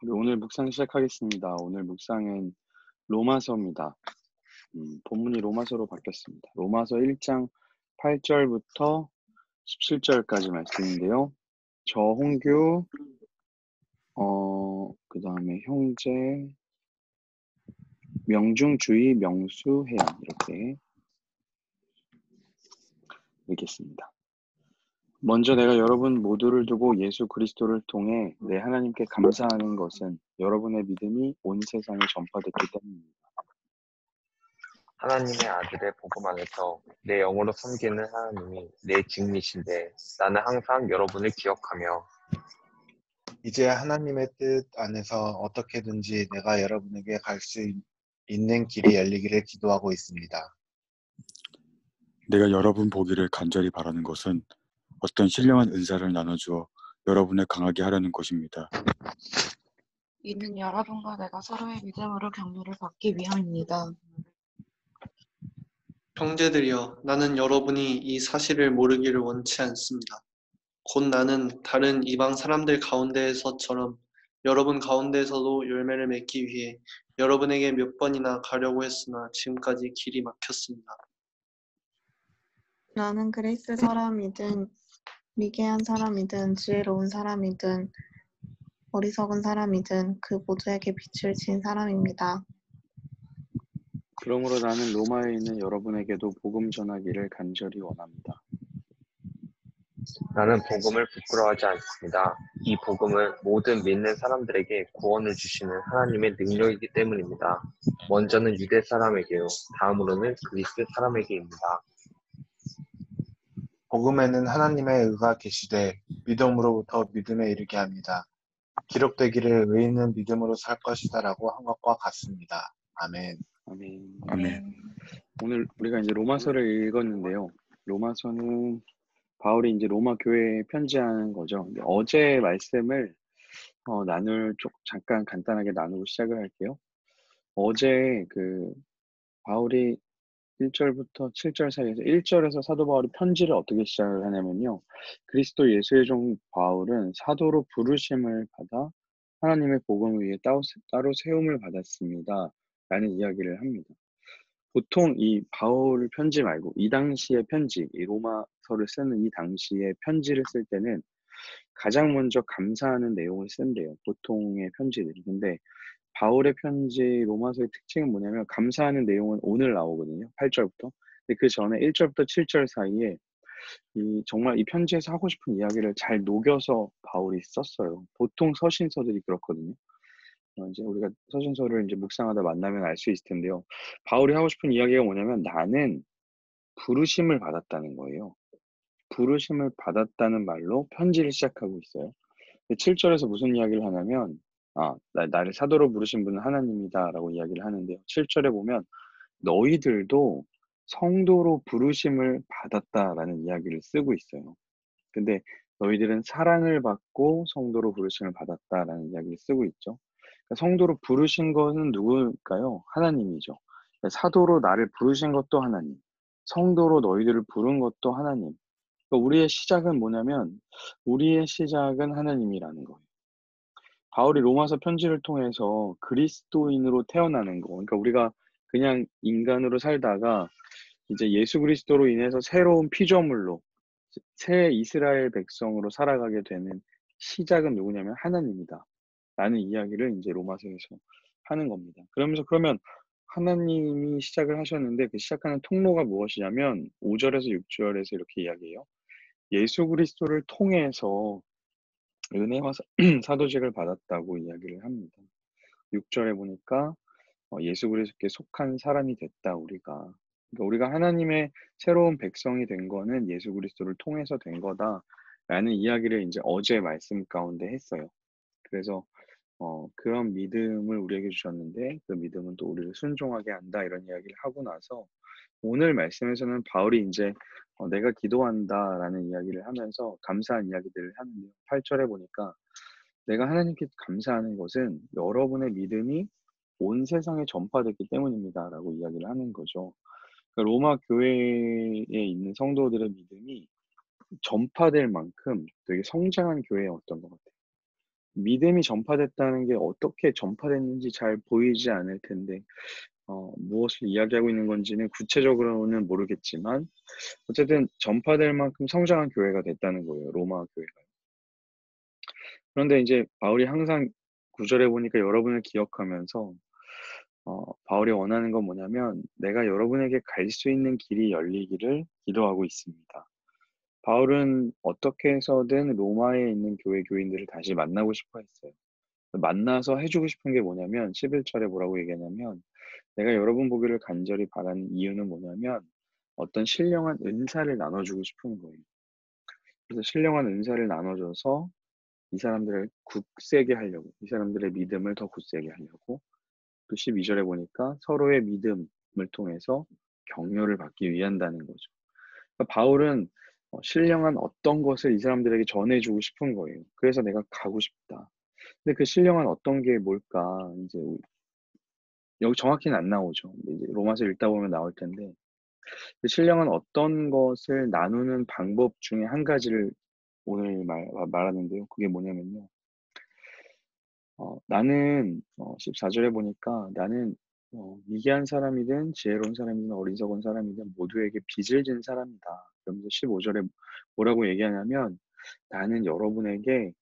우리 오늘 묵상 시작하겠습니다. 오늘 묵상은 로마서입니다. 본문이 로마서로 바뀌었습니다. 로마서 1장 8절부터 17절까지 말씀인데요. 저 홍규, 그 다음에 형제, 명중주의, 명수, 해양 이렇게 읽겠습니다. 먼저 내가 여러분 모두를 두고 예수 그리스도를 통해 내 하나님께 감사하는 것은 여러분의 믿음이 온 세상에 전파됐기 때문입니다. 하나님의 아들의 복음 안에서 내 영으로 섬기는 하나님이 내 증인이신데 나는 항상 여러분을 기억하며 이제 하나님의 뜻 안에서 어떻게든지 내가 여러분에게 갈 수 있는 길이 열리기를 기도하고 있습니다. 내가 여러분 보기를 간절히 바라는 것은 어떤 신령한 은사를 나눠주어 여러분을 강하게 하려는 것입니다. 이는 여러분과 내가 서로의 믿음으로 격려를 받기 위함입니다. 형제들이여, 나는 여러분이 이 사실을 모르기를 원치 않습니다. 곧 나는 다른 이방 사람들 가운데에서처럼 여러분 가운데에서도 열매를 맺기 위해 여러분에게 몇 번이나 가려고 했으나 지금까지 길이 막혔습니다. 나는 그리스 사람이든 미개한 사람이든 지혜로운 사람이든 어리석은 사람이든 그 모두에게 빛을 진 사람입니다. 그러므로 나는 로마에 있는 여러분에게도 복음 전하기를 간절히 원합니다. 나는 복음을 부끄러워하지 않습니다. 이 복음은 모든 믿는 사람들에게 구원을 주시는 하나님의 능력이기 때문입니다. 먼저는 유대 사람에게요, 다음으로는 그리스 사람에게입니다. 복음에는 하나님의 의가 계시되 믿음으로부터 믿음에 이르게 합니다. 기록되기를 의인은 믿음으로 살 것이다라고 한 것과 같습니다. 아멘. 아멘. 아멘. 오늘 우리가 이제 로마서를 읽었는데요. 로마서는 바울이 이제 로마 교회에 편지하는 거죠. 근데 어제 말씀을 잠깐 간단하게 나누고 시작을 할게요. 어제 바울이 1절부터 7절 사이에서 1절에서 사도 바울이 편지를 어떻게 시작을 하냐면요. 그리스도 예수의 종 바울은 사도로 부르심을 받아 하나님의 복음을 위해 따로 세움을 받았습니다. 라는 이야기를 합니다. 보통 이 바울 편지 말고 이 당시의 편지, 이 로마서를 쓰는 이 당시의 편지를 쓸 때는 가장 먼저 감사하는 내용을 쓴대요. 보통의 편지들이. 근데 바울의 편지 로마서의 특징은 뭐냐면 감사하는 내용은 오늘 나오거든요. 8절부터. 근데 그 전에 1절부터 7절 사이에 정말 이 편지에서 하고 싶은 이야기를 잘 녹여서 바울이 썼어요. 보통 서신서들이 그렇거든요. 이제 우리가 서신서를 이제 묵상하다 만나면 알 수 있을 텐데요. 바울이 하고 싶은 이야기가 뭐냐면 나는 부르심을 받았다는 거예요. 부르심을 받았다는 말로 편지를 시작하고 있어요. 7절에서 무슨 이야기를 하냐면 나를 사도로 부르신 분은 하나님이다라고 이야기를 하는데요. 7절에 보면 너희들도 성도로 부르심을 받았다라는 이야기를 쓰고 있어요. 근데 너희들은 사랑을 받고 성도로 부르심을 받았다라는 이야기를 쓰고 있죠. 그러니까 성도로 부르신 것은 누굴까요? 하나님이죠. 그러니까 사도로 나를 부르신 것도 하나님, 성도로 너희들을 부른 것도 하나님. 그러니까 우리의 시작은 뭐냐면 우리의 시작은 하나님이라는 거예요. 바울이 로마서 편지를 통해서 그리스도인으로 태어나는 거. 그러니까 우리가 그냥 인간으로 살다가 이제 예수 그리스도로 인해서 새로운 피조물로 새 이스라엘 백성으로 살아가게 되는 시작은 누구냐면 하나님이다. 라는 이야기를 이제 로마서에서 하는 겁니다. 그러면 하나님이 시작을 하셨는데 그 시작하는 통로가 무엇이냐면 5절에서 6절에서 이렇게 이야기해요. 예수 그리스도를 통해서 은혜와 사도직을 받았다고 이야기를 합니다. 6절에 보니까 예수 그리스도께 속한 사람이 됐다 우리가. 그러니까 우리가 하나님의 새로운 백성이 된 거는 예수 그리스도를 통해서 된 거다라는 이야기를 이제 어제 말씀 가운데 했어요. 그래서 그런 믿음을 우리에게 주셨는데 그 믿음은 또 우리를 순종하게 한다 이런 이야기를 하고 나서 오늘 말씀에서는 바울이 이제 내가 기도한다라는 이야기를 하면서 감사한 이야기들을 하는데요. 8절에 보니까 내가 하나님께 감사하는 것은 여러분의 믿음이 온 세상에 전파됐기 때문입니다라고 이야기를 하는 거죠. 그러니까 로마 교회에 있는 성도들의 믿음이 전파될 만큼 되게 성장한 교회였던 것 같아요. 믿음이 전파됐다는 게 어떻게 전파됐는지 잘 보이지 않을 텐데 무엇을 이야기하고 있는 건지는 구체적으로는 모르겠지만 어쨌든 전파될 만큼 성장한 교회가 됐다는 거예요. 로마 교회가. 그런데 이제 바울이 항상 9절에 보니까 여러분을 기억하면서 바울이 원하는 건 뭐냐면 내가 여러분에게 갈 수 있는 길이 열리기를 기도하고 있습니다. 바울은 어떻게 해서든 로마에 있는 교회 교인들을 다시 만나고 싶어 했어요. 만나서 해주고 싶은 게 뭐냐면 11절에 뭐라고 얘기하냐면 내가 여러분 보기를 간절히 바라는 이유는 뭐냐면 어떤 신령한 은사를 나눠주고 싶은 거예요. 그래서 신령한 은사를 나눠줘서 이 사람들을 굳세게 하려고, 이 사람들의 믿음을 더 굳세게 하려고 또 12절에 보니까 서로의 믿음을 통해서 격려를 받기 위한다는 거죠. 그러니까 바울은 신령한 어떤 것을 이 사람들에게 전해주고 싶은 거예요. 그래서 내가 가고 싶다. 근데 그 신령한 어떤 게 뭘까? 이제 여기 정확히는 안 나오죠. 이제 로마서 읽다 보면 나올 텐데 그 신령한 어떤 것을 나누는 방법 중에 한 가지를 오늘 말하는데요. 그게 뭐냐면요. 나는 14절에 보니까 나는 미개한 사람이든 지혜로운 사람이든 어리석은 사람이든 모두에게 빚을 진 사람이다. 그러면서 15절에 뭐라고 얘기하냐면 나는 여러분에게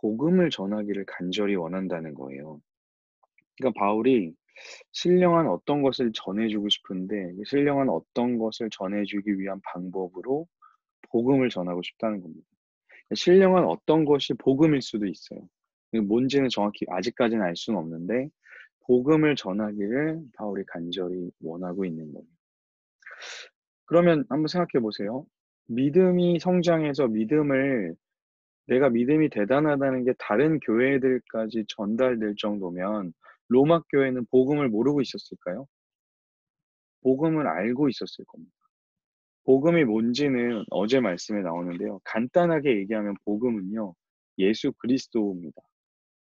복음을 전하기를 간절히 원한다는 거예요. 그러니까 바울이 신령한 어떤 것을 전해주고 싶은데 그 신령한 어떤 것을 전해주기 위한 방법으로 복음을 전하고 싶다는 겁니다. 신령한 어떤 것이 복음일 수도 있어요. 뭔지는 정확히 아직까지는 알 수는 없는데 복음을 전하기를 바울이 간절히 원하고 있는 거예요. 그러면 한번 생각해 보세요. 믿음이 성장해서 내가 믿음이 대단하다는 게 다른 교회들까지 전달될 정도면 로마 교회는 복음을 모르고 있었을까요? 복음을 알고 있었을 겁니다. 복음이 뭔지는 어제 말씀에 나오는데요. 간단하게 얘기하면 복음은요. 예수 그리스도입니다.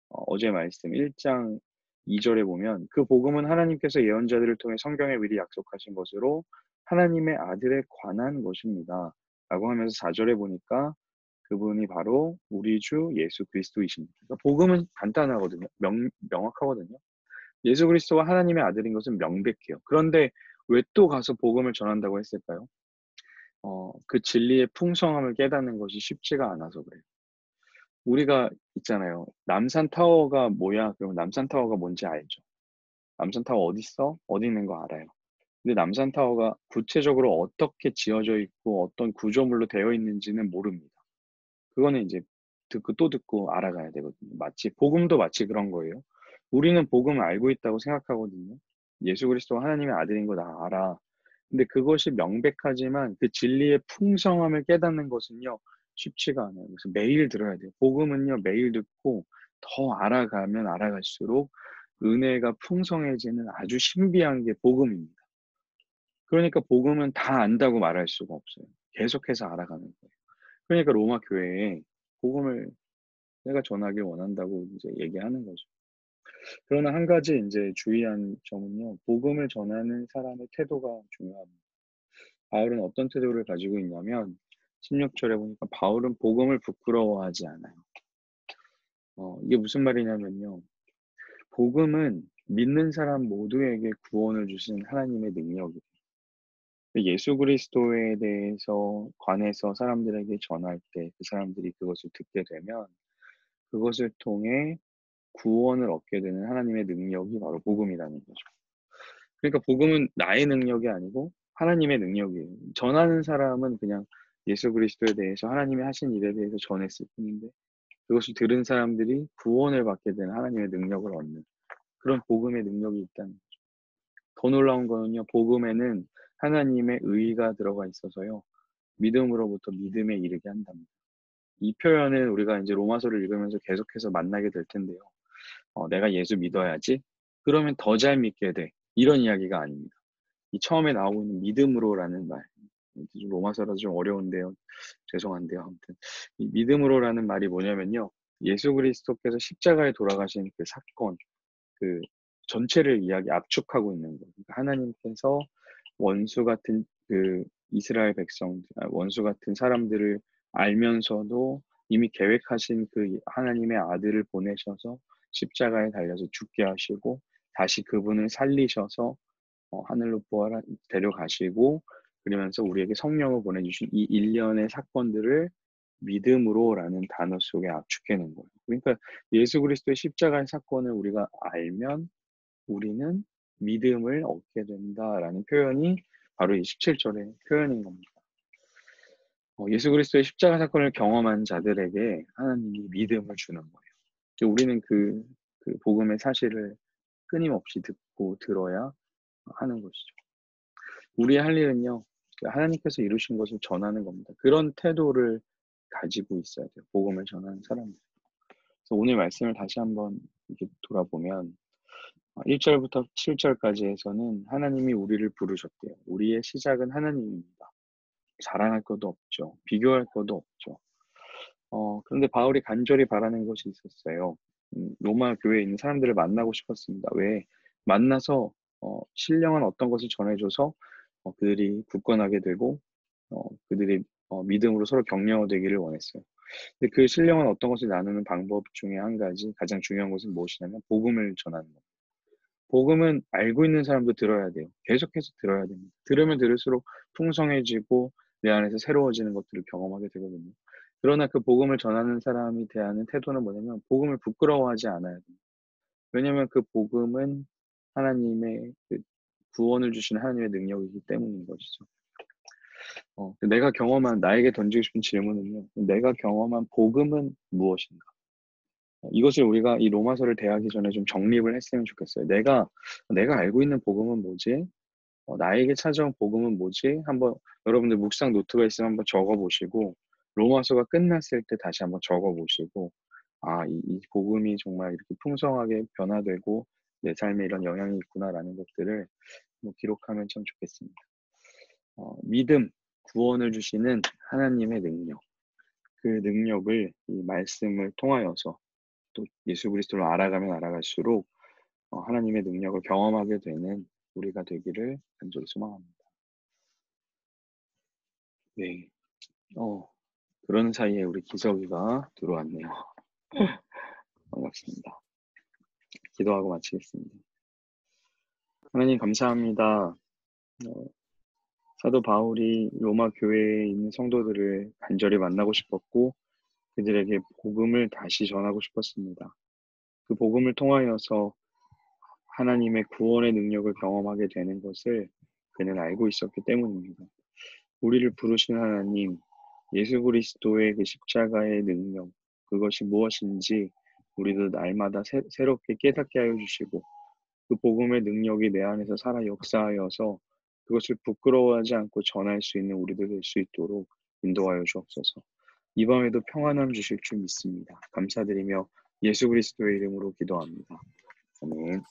어제 말씀 1장 2절에 보면 그 복음은 하나님께서 예언자들을 통해 성경에 미리 약속하신 것으로 하나님의 아들에 관한 것입니다. 라고 하면서 4절에 보니까 그분이 바로 우리 주 예수 그리스도이십니다. 그러니까 복음은 간단하거든요. 명확하거든요. 예수 그리스도가 하나님의 아들인 것은 명백해요. 그런데 왜 또 가서 복음을 전한다고 했을까요? 그 진리의 풍성함을 깨닫는 것이 쉽지가 않아서 그래요. 우리가 있잖아요. 남산타워가 뭐야? 그러면 남산타워가 뭔지 알죠? 남산타워 어디 있어? 어디 있는 거 알아요. 근데 남산타워가 구체적으로 어떻게 지어져 있고 어떤 구조물로 되어 있는지는 모릅니다. 그거는 이제 듣고 또 듣고 알아가야 되거든요. 복음도 마치 그런 거예요. 우리는 복음을 알고 있다고 생각하거든요. 예수 그리스도가 하나님의 아들인 거 다 알아. 근데 그것이 명백하지만 그 진리의 풍성함을 깨닫는 것은요, 쉽지가 않아요. 그래서 매일 들어야 돼요. 복음은요, 매일 듣고 더 알아가면 알아갈수록 은혜가 풍성해지는 아주 신비한 게 복음입니다. 그러니까 복음은 다 안다고 말할 수가 없어요. 계속해서 알아가는 거예요. 그러니까 로마 교회에 복음을 내가 전하길 원한다고 이제 얘기하는 거죠. 그러나 한 가지 이제 주의한 점은요, 복음을 전하는 사람의 태도가 중요합니다. 바울은 어떤 태도를 가지고 있냐면 16절에 보니까 바울은 복음을 부끄러워하지 않아요. 이게 무슨 말이냐면요. 복음은 믿는 사람 모두에게 구원을 주신 하나님의 능력이에요. 예수 그리스도에 대해서 관해서 사람들에게 전할 때 그 사람들이 그것을 듣게 되면 그것을 통해 구원을 얻게 되는 하나님의 능력이 바로 복음이라는 거죠. 그러니까 복음은 나의 능력이 아니고 하나님의 능력이에요. 전하는 사람은 그냥 예수 그리스도에 대해서 하나님이 하신 일에 대해서 전했을 뿐인데 그것을 들은 사람들이 구원을 받게 되는 하나님의 능력을 얻는 그런 복음의 능력이 있다는 거죠. 더 놀라운 거는요. 복음에는 하나님의 의가 들어가 있어서요. 믿음으로부터 믿음에 이르게 한답니다. 이 표현을 우리가 이제 로마서를 읽으면서 계속해서 만나게 될 텐데요. 내가 예수 믿어야지. 그러면 더 잘 믿게 돼. 이런 이야기가 아닙니다. 이 처음에 나오고 있는 믿음으로라는 말. 로마서라서 좀 어려운데요. 죄송한데요. 아무튼 이 믿음으로라는 말이 뭐냐면요. 예수 그리스도께서 십자가에 돌아가신 그 사건, 그 전체를 압축하고 있는 거예요. 그러니까 하나님께서 원수 같은 그 이스라엘 백성, 원수 같은 사람들을 알면서도 이미 계획하신 그 하나님의 아들을 보내셔서 십자가에 달려서 죽게 하시고 다시 그분을 살리셔서 하늘로 데려가시고 그러면서 우리에게 성령을 보내주신 이 일련의 사건들을 믿음으로라는 단어 속에 압축해낸 거예요. 그러니까 예수 그리스도의 십자가의 사건을 우리가 알면 우리는 믿음을 얻게 된다라는 표현이 바로 이 17절의 표현인 겁니다. 예수 그리스도의 십자가 사건을 경험한 자들에게 하나님이 믿음을 주는 거예요. 우리는 그 복음의 사실을 끊임없이 듣고 들어야 하는 것이죠. 우리의 할 일은요, 하나님께서 이루신 것을 전하는 겁니다. 그런 태도를 가지고 있어야 돼요. 복음을 전하는 사람들. 그래서 오늘 말씀을 다시 한번 이렇게 돌아보면 1절부터 7절까지에서는 하나님이 우리를 부르셨대요. 우리의 시작은 하나님입니다. 자랑할 것도 없죠. 비교할 것도 없죠. 그런데 바울이 간절히 바라는 것이 있었어요. 로마 교회에 있는 사람들을 만나고 싶었습니다. 왜? 만나서 신령한 어떤 것을 전해줘서 그들이 굳건하게 되고 그들이 믿음으로 서로 격려되기를 원했어요. 근데 그 신령한 어떤 것을 나누는 방법 중에 한 가지, 가장 중요한 것은 무엇이냐면 복음을 전하는 것. 복음은 알고 있는 사람도 들어야 돼요. 계속해서 들어야 됩니다. 들으면 들을수록 풍성해지고 내 안에서 새로워지는 것들을 경험하게 되거든요. 그러나 그 복음을 전하는 사람이 대하는 태도는 뭐냐면 복음을 부끄러워하지 않아야 됩니다. 왜냐하면 그 복음은 하나님의 구원을 주시는 하나님의 능력이기 때문인 것이죠. 내가 경험한, 나에게 던지고 싶은 질문은요. 내가 경험한 복음은 무엇인가? 이것을 우리가 이 로마서를 대하기 전에 좀 정립을 했으면 좋겠어요. 내가 알고 있는 복음은 뭐지? 나에게 찾아온 복음은 뭐지? 한번 여러분들 묵상 노트가 있으면 한번 적어보시고 로마서가 끝났을 때 다시 한번 적어보시고 이 복음이 정말 이렇게 풍성하게 변화되고 내 삶에 이런 영향이 있구나라는 것들을 기록하면 참 좋겠습니다. 믿음, 구원을 주시는 하나님의 능력, 그 능력을 이 말씀을 통하여서 또 예수 그리스도를 알아가면 알아갈수록 하나님의 능력을 경험하게 되는 우리가 되기를 간절히 소망합니다. 네. 그런 사이에 우리 기석이가 들어왔네요. 반갑습니다. 기도하고 마치겠습니다. 하나님 감사합니다. 사도 바울이 로마 교회에 있는 성도들을 간절히 만나고 싶었고 그들에게 복음을 다시 전하고 싶었습니다. 그 복음을 통하여서 하나님의 구원의 능력을 경험하게 되는 것을 그는 알고 있었기 때문입니다. 우리를 부르신 하나님, 예수 그리스도의 그 십자가의 능력, 그것이 무엇인지 우리도 날마다 새롭게 깨닫게 하여 주시고 그 복음의 능력이 내 안에서 살아 역사하여서 그것을 부끄러워하지 않고 전할 수 있는 우리들 될 수 있도록 인도하여 주옵소서. 이 밤에도 평안함 주실 줄 믿습니다. 감사드리며 예수 그리스도의 이름으로 기도합니다. 아멘.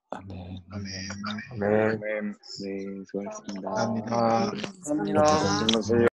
아멘. 아멘. 아멘. 네, 수고하셨습니다. 감사합니다. 감사합니다. 안녕하세요.